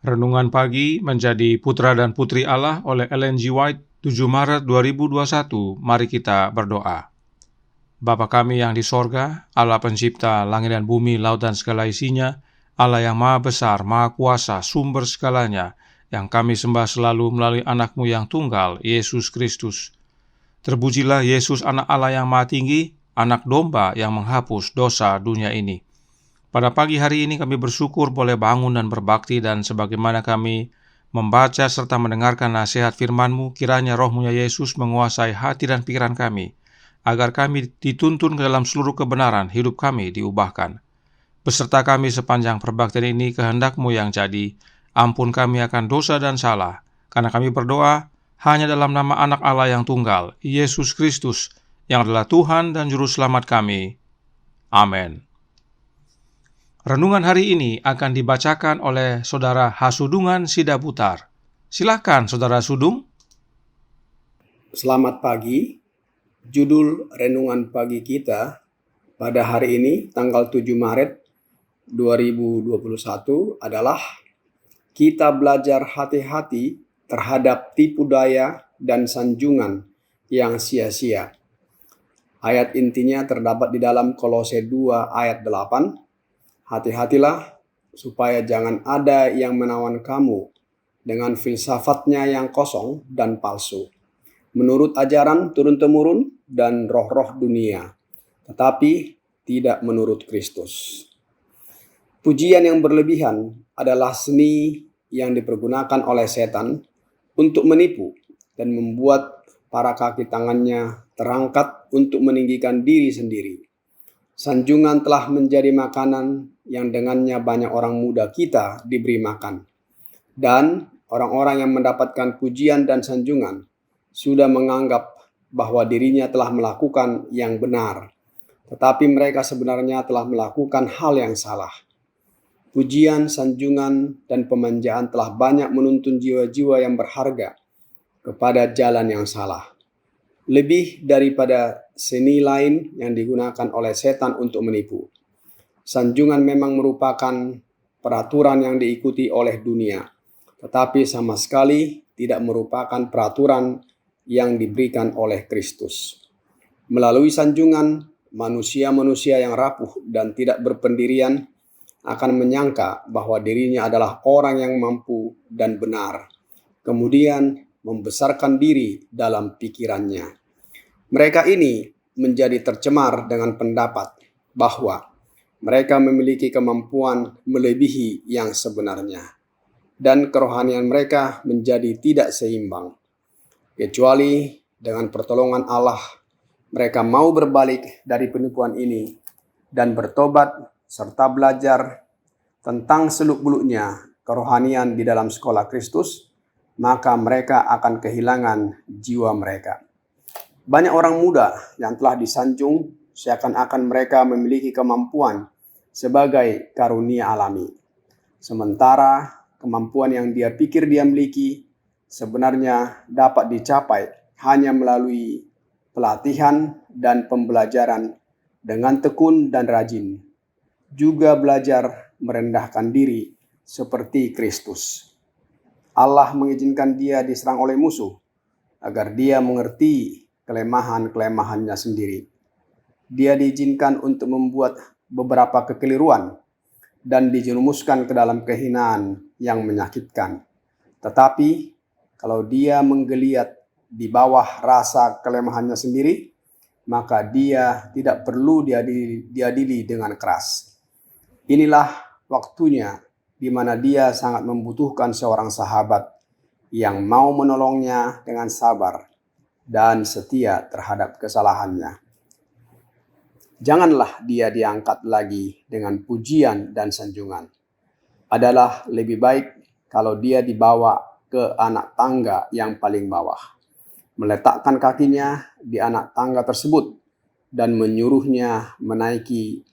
Renungan Pagi menjadi Putra dan Putri Allah oleh Ellen G. White, 7 Maret 2021. Mari kita berdoa. Bapa kami yang di sorga, Allah pencipta langit dan bumi, laut dan segala isinya, Allah yang maha besar, maha kuasa, sumber segalanya, yang kami sembah selalu melalui anak-Mu yang tunggal, Yesus Kristus. Terpujilah Yesus, anak Allah yang maha tinggi, anak domba yang menghapus dosa dunia ini. Pada pagi hari ini kami bersyukur boleh bangun dan berbakti, dan sebagaimana kami membaca serta mendengarkan nasihat firman-Mu, kiranya Roh-Mu ya Yesus menguasai hati dan pikiran kami, agar kami dituntun ke dalam seluruh kebenaran, hidup kami diubahkan. Beserta kami sepanjang perbaktian ini, kehendak-Mu yang jadi, ampun kami akan dosa dan salah, karena kami berdoa hanya dalam nama anak Allah yang tunggal, Yesus Kristus, yang adalah Tuhan dan Juru Selamat kami. Amin. Renungan hari ini akan dibacakan oleh Saudara Hasudungan Sidaputar. Silakan Saudara Sudung. Selamat pagi. Judul renungan pagi kita pada hari ini, tanggal 7 Maret 2021 adalah kita belajar hati-hati terhadap tipu daya dan sanjungan yang sia-sia. Ayat intinya terdapat di dalam Kolose 2 ayat 8. Hati-hatilah supaya jangan ada yang menawan kamu dengan filsafatnya yang kosong dan palsu, menurut ajaran turun-temurun dan roh-roh dunia, tetapi tidak menurut Kristus. Pujian yang berlebihan adalah seni yang dipergunakan oleh setan untuk menipu dan membuat para kaki tangannya terangkat untuk meninggikan diri sendiri. Sanjungan telah menjadi makanan yang dengannya banyak orang muda kita diberi makan. Dan orang-orang yang mendapatkan pujian dan sanjungan sudah menganggap bahwa dirinya telah melakukan yang benar, tetapi mereka sebenarnya telah melakukan hal yang salah. Pujian, sanjungan, dan pemanjaan telah banyak menuntun jiwa-jiwa yang berharga kepada jalan yang salah. Lebih daripada seni lain yang digunakan oleh setan untuk menipu. Sanjungan memang merupakan peraturan yang diikuti oleh dunia, tetapi sama sekali tidak merupakan peraturan yang diberikan oleh Kristus. Melalui sanjungan, manusia-manusia yang rapuh dan tidak berpendirian akan menyangka bahwa dirinya adalah orang yang mampu dan benar, kemudian membesarkan diri dalam pikirannya. Mereka ini menjadi tercemar dengan pendapat bahwa mereka memiliki kemampuan melebihi yang sebenarnya, dan kerohanian mereka menjadi tidak seimbang. Kecuali dengan pertolongan Allah, mereka mau berbalik dari penipuan ini dan bertobat serta belajar tentang seluk-beluknya kerohanian di dalam sekolah Kristus, maka mereka akan kehilangan jiwa mereka. Banyak orang muda yang telah disanjung seakan-akan mereka memiliki kemampuan sebagai karunia alami. Sementara kemampuan yang dia pikir dia miliki sebenarnya dapat dicapai hanya melalui pelatihan dan pembelajaran dengan tekun dan rajin. Juga belajar merendahkan diri seperti Kristus. Allah mengizinkan dia diserang oleh musuh agar dia mengerti kelemahan-kelemahannya sendiri. Dia diizinkan untuk membuat beberapa kekeliruan dan dijerumuskan ke dalam kehinaan yang menyakitkan. Tetapi kalau dia menggeliat di bawah rasa kelemahannya sendiri, maka dia tidak perlu diadili dengan keras. Inilah waktunya di mana dia sangat membutuhkan seorang sahabat yang mau menolongnya dengan sabar dan setia terhadap kesalahannya. Janganlah dia diangkat lagi dengan pujian dan sanjungan. Adalah lebih baik kalau dia dibawa ke anak tangga yang paling bawah, meletakkan kakinya di anak tangga tersebut dan menyuruhnya menaiki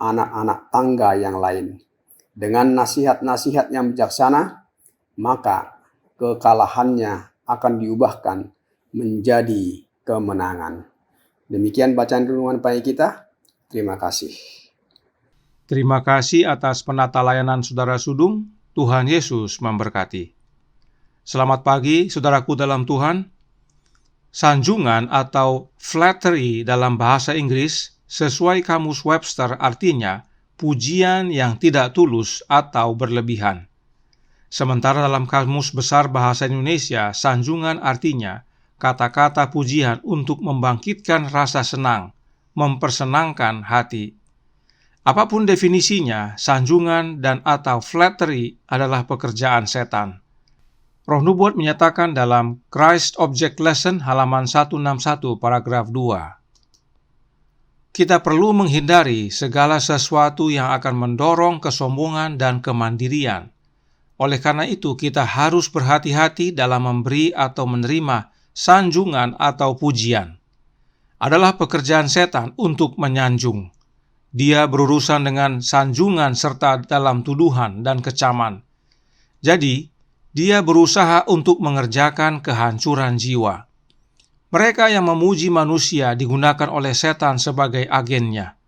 anak-anak tangga yang lain. Dengan nasihat-nasihat yang bijaksana, maka kekalahannya akan diubahkan menjadi kemenangan. Demikian bacaan renungan pagi kita. Terima kasih. Terima kasih atas penata layanan Saudara Sudung. Tuhan Yesus memberkati. Selamat pagi, saudaraku dalam Tuhan. Sanjungan atau flattery dalam bahasa Inggris sesuai kamus Webster artinya pujian yang tidak tulus atau berlebihan. Sementara dalam kamus besar bahasa Indonesia, sanjungan artinya kata-kata pujian untuk membangkitkan rasa senang, mempersenangkan hati. Apapun definisinya, sanjungan dan atau flattery adalah pekerjaan setan. Roh Nubuat menyatakan dalam Christ Object Lesson halaman 161 paragraf 2. Kita perlu menghindari segala sesuatu yang akan mendorong kesombongan dan kemandirian. Oleh karena itu, kita harus berhati-hati dalam memberi atau menerima sanjungan atau pujian. Adalah pekerjaan setan untuk menyanjung. Dia berurusan dengan sanjungan serta dalam tuduhan dan kecaman. Jadi, dia berusaha untuk mengerjakan kehancuran jiwa. Mereka yang memuji manusia digunakan oleh setan sebagai agennya.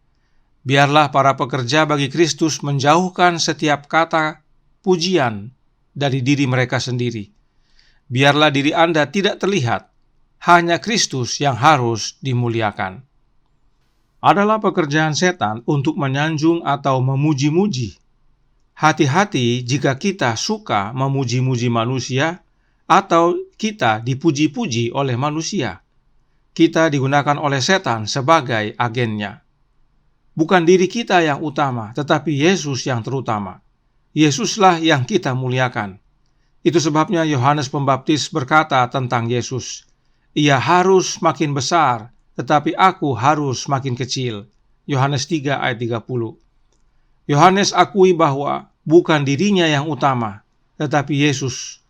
Biarlah para pekerja bagi Kristus menjauhkan setiap kata pujian dari diri mereka sendiri. Biarlah diri Anda tidak terlihat, hanya Kristus yang harus dimuliakan. Adalah pekerjaan setan untuk menyanjung atau memuji-muji. Hati-hati jika kita suka memuji-muji manusia atau kita dipuji-puji oleh manusia. Kita digunakan oleh setan sebagai agennya. Bukan diri kita yang utama, tetapi Yesus yang terutama. Yesuslah yang kita muliakan. Itu sebabnya Yohanes Pembaptis berkata tentang Yesus, "Ia harus makin besar, tetapi aku harus makin kecil." Yohanes 3 ayat 30. Yohanes akui bahwa bukan dirinya yang utama, tetapi Yesus.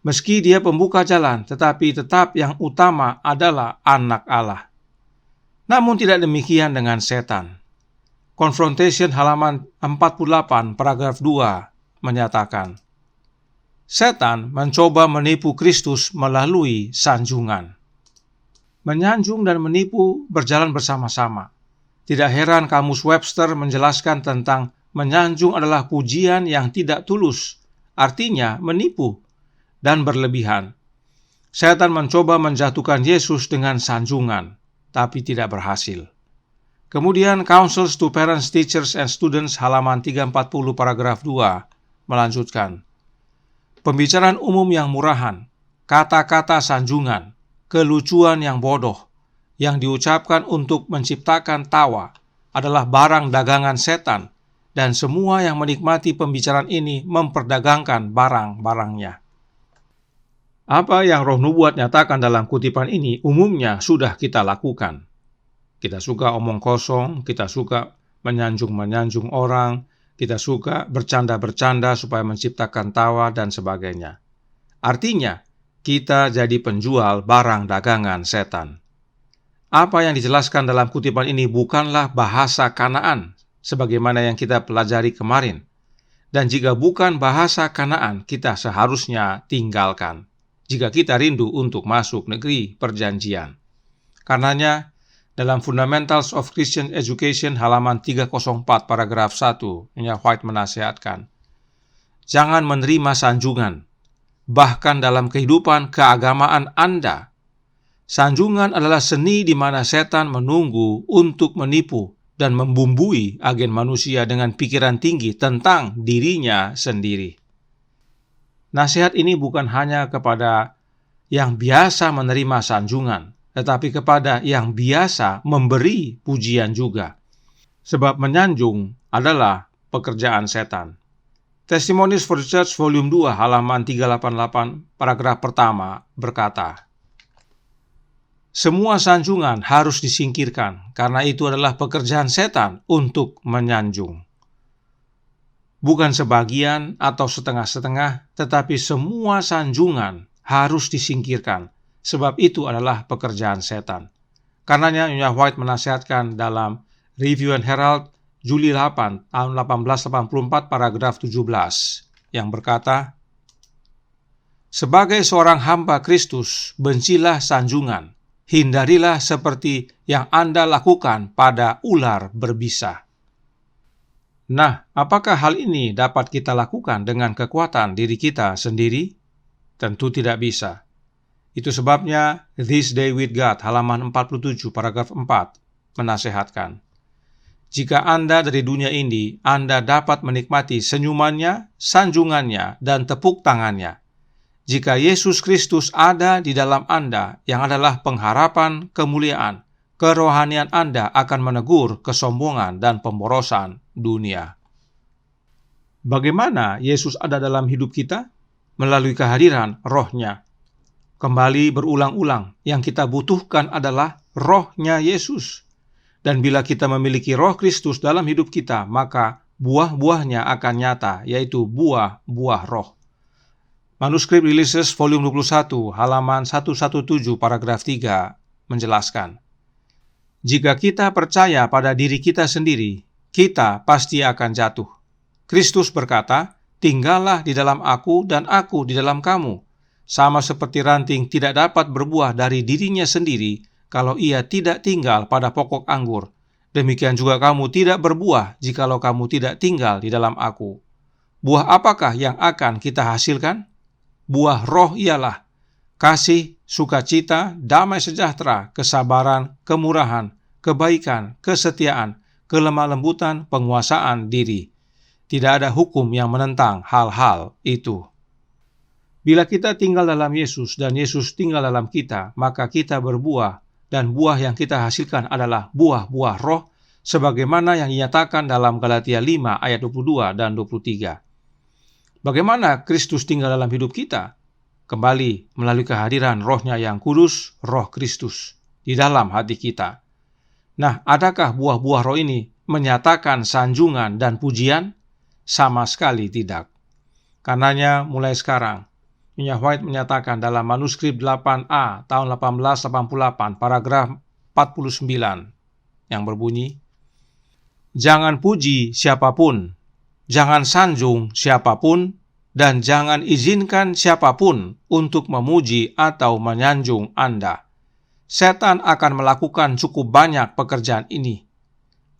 Meski dia pembuka jalan, tetapi tetap yang utama adalah Anak Allah. Namun tidak demikian dengan setan. Confrontation halaman 48 paragraf 2 menyatakan, setan mencoba menipu Kristus melalui sanjungan. Menyanjung dan menipu berjalan bersama-sama. Tidak heran kamus Webster menjelaskan tentang menyanjung adalah pujian yang tidak tulus, artinya menipu dan berlebihan. Setan mencoba menjatuhkan Yesus dengan sanjungan, tapi tidak berhasil. Kemudian Counsels to Parents, Teachers, and Students halaman 340 paragraf 2 melanjutkan, pembicaraan umum yang murahan, kata-kata sanjungan, kelucuan yang bodoh, yang diucapkan untuk menciptakan tawa adalah barang dagangan setan, dan semua yang menikmati pembicaraan ini memperdagangkan barang-barangnya. Apa yang Roh Nubuat nyatakan dalam kutipan ini umumnya sudah kita lakukan. Kita suka omong kosong, kita suka menyanjung-menyanjung orang, kita suka bercanda-bercanda supaya menciptakan tawa dan sebagainya. Artinya, kita jadi penjual barang dagangan setan. Apa yang dijelaskan dalam kutipan ini bukanlah bahasa Kanaan, sebagaimana yang kita pelajari kemarin. Dan jika bukan bahasa Kanaan, kita seharusnya tinggalkan, jika kita rindu untuk masuk negeri perjanjian. Karenanya, dalam Fundamentals of Christian Education halaman 304 paragraf 1, Nya White menasihatkan, jangan menerima sanjungan, bahkan dalam kehidupan keagamaan Anda. Sanjungan adalah seni di mana setan menunggu untuk menipu dan membumbui agen manusia dengan pikiran tinggi tentang dirinya sendiri. Nasihat ini bukan hanya kepada yang biasa menerima sanjungan, tetapi kepada yang biasa memberi pujian juga. Sebab menyanjung adalah pekerjaan setan. Testimonies for the Church volume 2 halaman 388 paragraf pertama berkata, semua sanjungan harus disingkirkan karena itu adalah pekerjaan setan untuk menyanjung. Bukan sebagian atau setengah-setengah, tetapi semua sanjungan harus disingkirkan, sebab itu adalah pekerjaan setan. Karenanya Nya White menasihatkan dalam Review and Herald Juli 8 tahun 1884 paragraf 17 yang berkata, sebagai seorang hamba Kristus, bencilah sanjungan. Hindarilah seperti yang Anda lakukan pada ular berbisa. Nah, apakah hal ini dapat kita lakukan dengan kekuatan diri kita sendiri? Tentu tidak bisa. Itu sebabnya This Day with God halaman 47 paragraf 4 menasehatkan, jika Anda dari dunia ini, Anda dapat menikmati senyumannya, sanjungannya, dan tepuk tangannya. Jika Yesus Kristus ada di dalam Anda, yang adalah pengharapan kemuliaan, kerohanian Anda akan menegur kesombongan dan pemborosan dunia. Bagaimana Yesus ada dalam hidup kita? Melalui kehadiran Roh-Nya. Kembali berulang-ulang, yang kita butuhkan adalah Roh-Nya Yesus. Dan bila kita memiliki Roh Kristus dalam hidup kita, maka buah-buahnya akan nyata, yaitu buah-buah Roh. Manuskrip Releases volume 21, halaman 117, paragraf 3, menjelaskan, jika kita percaya pada diri kita sendiri, kita pasti akan jatuh. Kristus berkata, tinggallah di dalam aku dan aku di dalam kamu. Sama seperti ranting tidak dapat berbuah dari dirinya sendiri, kalau ia tidak tinggal pada pokok anggur. Demikian juga kamu tidak berbuah jikalau kamu tidak tinggal di dalam aku. Buah apakah yang akan kita hasilkan? Buah Roh ialah kasih, sukacita, damai sejahtera, kesabaran, kemurahan, kebaikan, kesetiaan, kelemah lembutan, penguasaan diri. Tidak ada hukum yang menentang hal-hal itu. Bila kita tinggal dalam Yesus dan Yesus tinggal dalam kita, maka kita berbuah. Dan buah yang kita hasilkan adalah buah-buah Roh, sebagaimana yang dinyatakan dalam Galatia 5 ayat 22 dan 23. Bagaimana Kristus tinggal dalam hidup kita? Kembali melalui kehadiran Roh-Nya yang kudus, Roh Kristus, di dalam hati kita. Nah, adakah buah-buah Roh ini menyatakan sanjungan dan pujian? Sama sekali tidak. Karenanya mulai sekarang, Nyonya White menyatakan dalam manuskrip 8A tahun 1888 paragraf 49 yang berbunyi, jangan puji siapapun, jangan sanjung siapapun, dan jangan izinkan siapapun untuk memuji atau menyanjung Anda. Setan akan melakukan cukup banyak pekerjaan ini.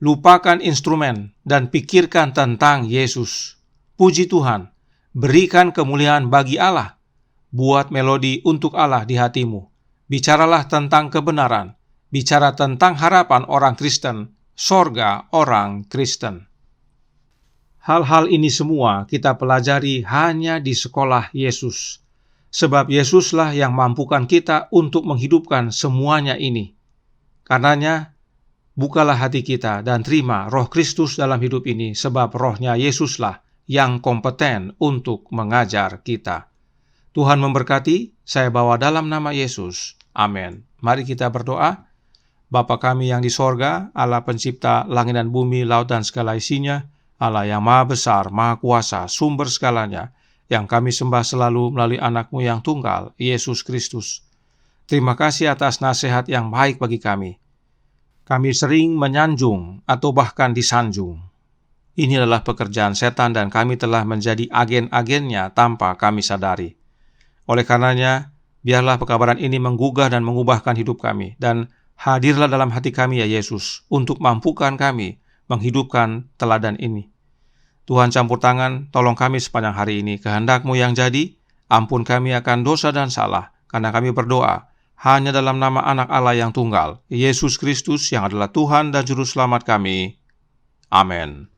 Lupakan instrumen dan pikirkan tentang Yesus. Puji Tuhan, berikan kemuliaan bagi Allah. Buat melodi untuk Allah di hatimu. Bicaralah tentang kebenaran. Bicara tentang harapan orang Kristen, sorga orang Kristen. Hal-hal ini semua kita pelajari hanya di sekolah Yesus. Sebab Yesuslah yang mampukan kita untuk menghidupkan semuanya ini. Karenanya, bukalah hati kita dan terima Roh Kristus dalam hidup ini, sebab Roh-Nya Yesuslah yang kompeten untuk mengajar kita. Tuhan memberkati, saya bawa dalam nama Yesus. Amin. Mari kita berdoa. Bapa kami yang di sorga, Allah pencipta langit dan bumi, laut dan segala isinya, Allah yang maha besar, maha kuasa, sumber segalanya, yang kami sembah selalu melalui anak-Mu yang tunggal, Yesus Kristus. Terima kasih atas nasihat yang baik bagi kami. Kami sering menyanjung atau bahkan disanjung. Ini adalah pekerjaan setan dan kami telah menjadi agen-agennya tanpa kami sadari. Oleh karenanya, biarlah pekabaran ini menggugah dan mengubahkan hidup kami, dan hadirlah dalam hati kami ya Yesus, untuk mampukan kami menghidupkan teladan ini. Tuhan campur tangan, tolong kami sepanjang hari ini, kehendak-Mu yang jadi, ampun kami akan dosa dan salah, karena kami berdoa hanya dalam nama anak Allah yang tunggal, Yesus Kristus yang adalah Tuhan dan Juru Selamat kami. Amin.